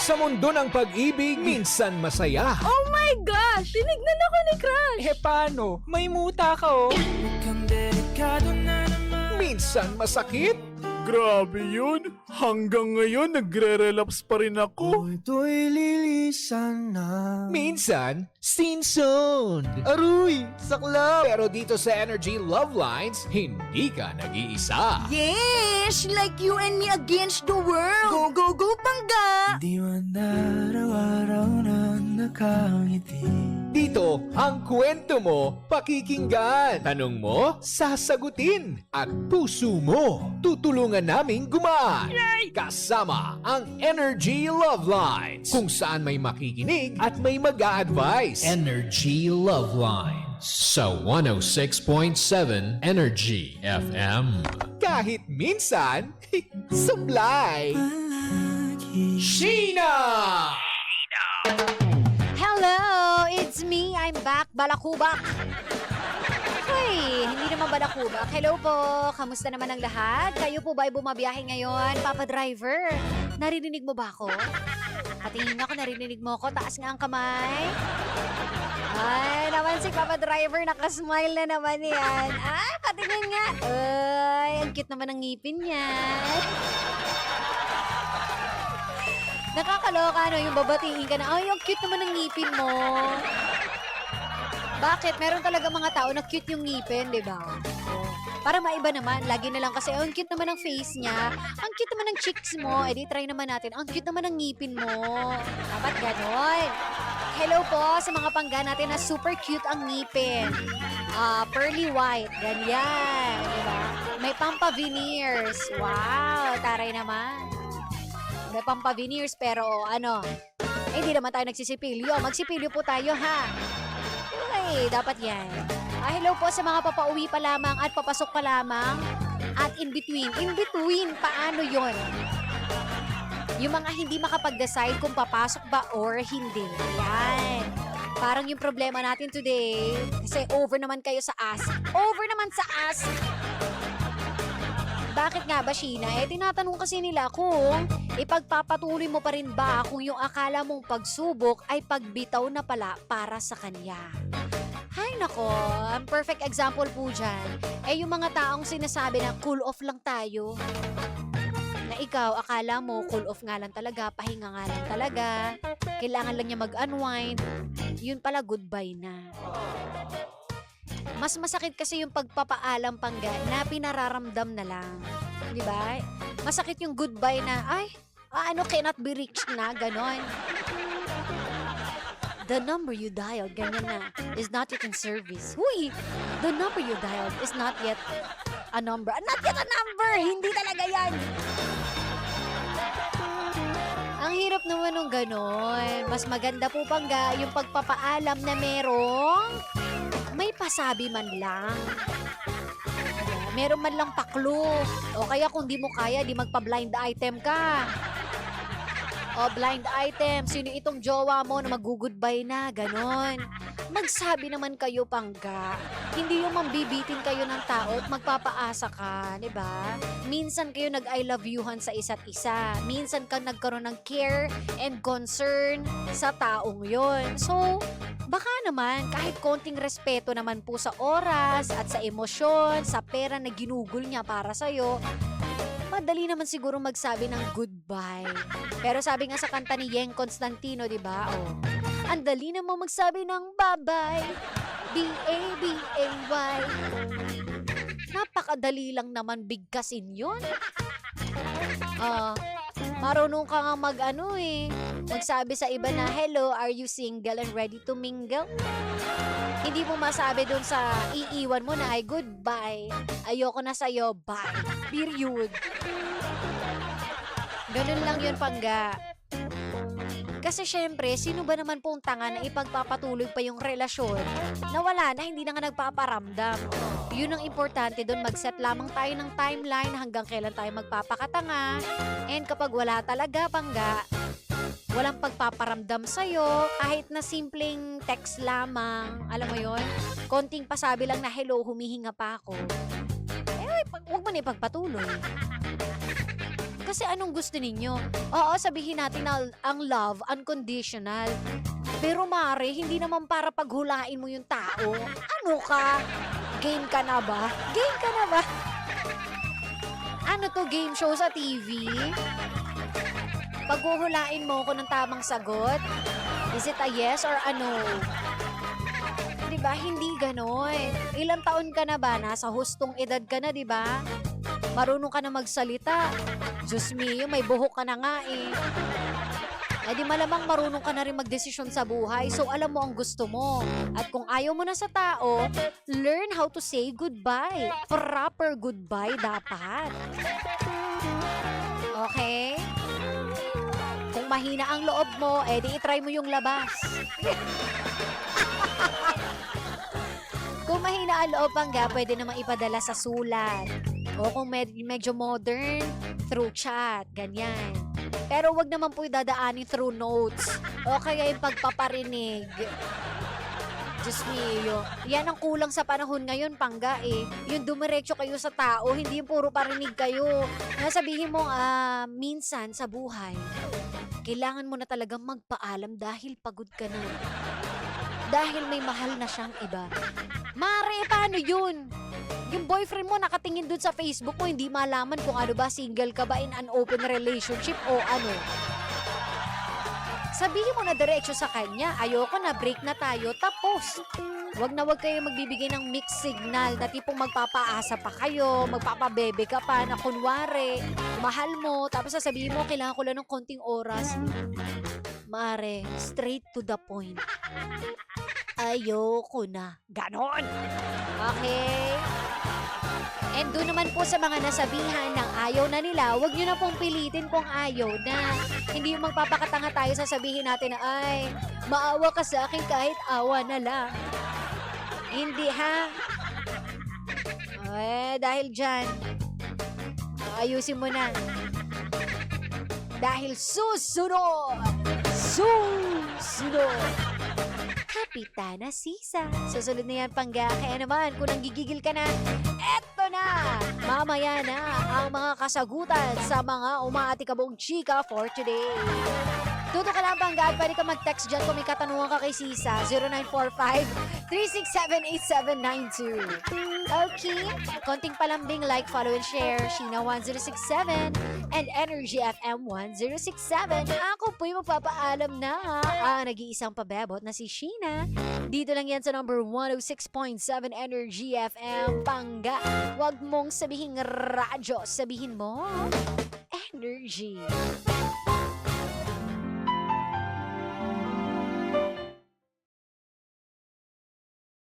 Sa mundo ng pag-ibig, minsan masaya. Oh my gosh! Tinignan ako ni Crush! paano? May muta ka oh. Minsan masakit. Grabe yun. Hanggang ngayon, nagre-relapse pa rin ako. Ito'y lilisan na. Minsan, scene zone. Aruy! Saklap! Pero dito sa Energy Love Lines, hindi ka nag-iisa. Yes! Like you and me against the world! Go, go, go, Pangga! Di man araw-araw na nakangiti. Dito, ang kwento mo, pakikinggan. Tanong mo, sasagutin. At puso mo, tutulungan naming gumaan. Kasama ang Energy Love Lines, kung saan may makikinig at may mag-a-advise. Energy Love Lines sa 106.7 Energy FM. Kahit minsan, supply. Sheena! Hello! It's me! I'm back, Balakubak! Hoy, hindi naman Balakubak. Hello po! Kamusta naman ang lahat? Kayo po ba ay bumabiyahe ngayon? Papa Driver, narinig mo ba ako? Patingin ako, narinig mo ako. Taas nga ang kamay. Ay, naman si Papa Driver, nakasmile na naman yan. Ay, patingin nga. Ay, ang cute naman ang ngipin niya. Nakakaloka, no? Yung babatiin ka na, ay, ang cute naman ng ngipin mo. Bakit? Meron talaga mga tao na cute yung ngipin, di ba? Para maiba naman, lagi na lang kasi, oh, ang cute naman ng face niya, ang cute naman ng cheeks mo, edi try naman natin, ang cute naman ng ngipin mo. Dapat ganon. Hello po sa mga pangga natin na super cute ang ngipin. Pearly white, ganyan, di ba? May pampa veneers. Wow, taray naman. May pampa-veneers pero hindi naman tayo nagsisipilyo. Magsipilyo po tayo ha. Okay, dapat yan. Hello po sa mga papauwi pa lamang at papasok pa lamang at in between. In between, paano yon? Yung mga hindi makapag-decide kung papasok ba or hindi. Yan. Parang yung problema natin today, kasi over naman kayo sa ask. Over naman sa ask. Bakit nga ba, Sheena? Tinatanong kasi nila kung ipagpapatuloy mo pa rin ba kung yung akala mong pagsubok ay pagbitaw na pala para sa kanya. Hay nako, ang perfect example po dyan, yung mga taong sinasabi na cool off lang tayo. Na ikaw, akala mo cool off nga lang talaga, pahinga nga lang talaga, kailangan lang niya mag-unwind, yun pala goodbye na. Mas masakit kasi yung pagpapaalam Pangga na pinararamdam na lang. Di ba? Masakit yung goodbye na, cannot be reached na, ganon. The number you dialed, ganyan na, is not yet in service. Huy! The number you dialed is not yet a number. Not yet a number! Hindi talaga yan! Ang hirap naman nung ganon. Mas maganda po Pangga yung pagpapaalam na merong may pasabi man lang. Meron man lang paklo. O kaya kung di mo kaya, di magpa-blind item ka. O blind item, sino itong jowa mo na mag-goodbye na, ganon. Magsabi naman kayo Pangga. Hindi yung mambibitin kayo ng tao at magpapaasa ka, di ba? Minsan kayo nag-I love youhan sa isa't isa. Minsan ka nagkaroon ng care and concern sa taong yon. So, baka naman, kahit konting respeto naman po sa oras at sa emosyon, sa pera na ginugol niya para sa'yo, madali naman siguro magsabi ng goodbye. Pero sabi nga sa kanta ni Yeng Constantino, di ba? Ang dali naman magsabi ng bye-bye. B-A-B-A-Y. Napakadali lang naman bigkasin yun. Marunong ka nga magsabi sa iba na, hello, are you single and ready to mingle? Hindi mo masabi dun sa iiwan mo na ay goodbye. Ayoko na sa'yo, bye. Period. Ganun lang yun Pangga. Kasi syempre, sino ba naman pong tanga na ipagpapatuloy pa yung relasyon na wala na, hindi na nga nagpaparamdam. Yun ang importante doon, mag-set lamang tayo ng timeline hanggang kailan tayo magpapakatanga. And kapag wala talaga Pangga, walang pagpaparamdam sa'yo, kahit na simpleng text lamang, alam mo yon, konting pasabi lang na hello, humihinga pa ako. Huwag mo na ipagpatuloy. Kasi anong gusto ninyo? Oo, sabihin natin na ang love, unconditional. Pero Mare, hindi naman para paghulain mo yung tao. Ano ka? Game ka na ba? Game ka na ba? Ano to, game show sa TV? Paghuhulain mo ko ng tamang sagot? Is it a yes or a no? Diba? Hindi ganon. Ilang taon ka na ba? Nasa hustong edad ka na, diba? Marunong ka na magsalita. Diyos mio, may buhok ka na nga eh. Eh di malamang marunong ka na rin magdesisyon sa buhay. So alam mo ang gusto mo. At kung ayaw mo na sa tao, learn how to say goodbye. Proper goodbye dapat. Okay? Kung mahina ang loob mo, eh di itry mo yung labas. Kung mahina ang loob nga, pwede namang ipadala sa sulat. O kung medyo modern, through chat. Ganyan. Pero wag naman po dadaanin through notes. O kaya yung pagpaparinig. Diyos mio. Yan ang kulang sa panahon ngayon, Pangga eh. Yung dumiretso kayo sa tao, hindi yung puro parinig kayo. Nasabihin mo, minsan sa buhay, kailangan mo na talagang magpaalam dahil pagod ka na. Dahil may mahal na siyang iba. Mare, paano yun? Yung boyfriend mo nakatingin dun sa Facebook mo, hindi malaman kung ano ba, single ka ba in an open relationship o ano. Sabihin mo na diretso sa kanya, ayoko na, break na tayo, tapos. Wag kayo magbibigay ng mixed signal na tipong magpapaasa pa kayo, magpapabebe ka pa na kunwari, mahal mo, tapos sasabihin mo, kailangan ko lang ng konting oras. Mare, straight to the point. Ayoko na. Ganon. Okay? And doon naman po sa mga nasabihan ng ayaw na nila, wag nyo na pong pilitin kung ayaw na. Hindi yung magpapakatanga tayo sasabihin natin na, ay, maawa ka sa akin kahit awa na lang. Hindi ha? Dahil dyan, ayusin mo na. Dahil susunod! Kapitana Sisa. Susunod na yan, Pangga. Kaya naman, kung nanggigigil ka na, eto na! Mamaya na ang mga kasagutan sa mga umaatikabong chika for today. Tuto ka lang, Pangga, at pwede ka mag-text dyan kung may katanungan ka kay Sisa. 0945-367-8792. Okay? Konting palambing, like, follow, and share. Sheena1067 and Energy FM 1067. Ako po'y magpapaalam na ang nag-iisang pabebot na si Sheena. Dito lang yan sa number 106.7 Energy FM. Pangga, wag mong sabihin radyo, sabihin mo Energy.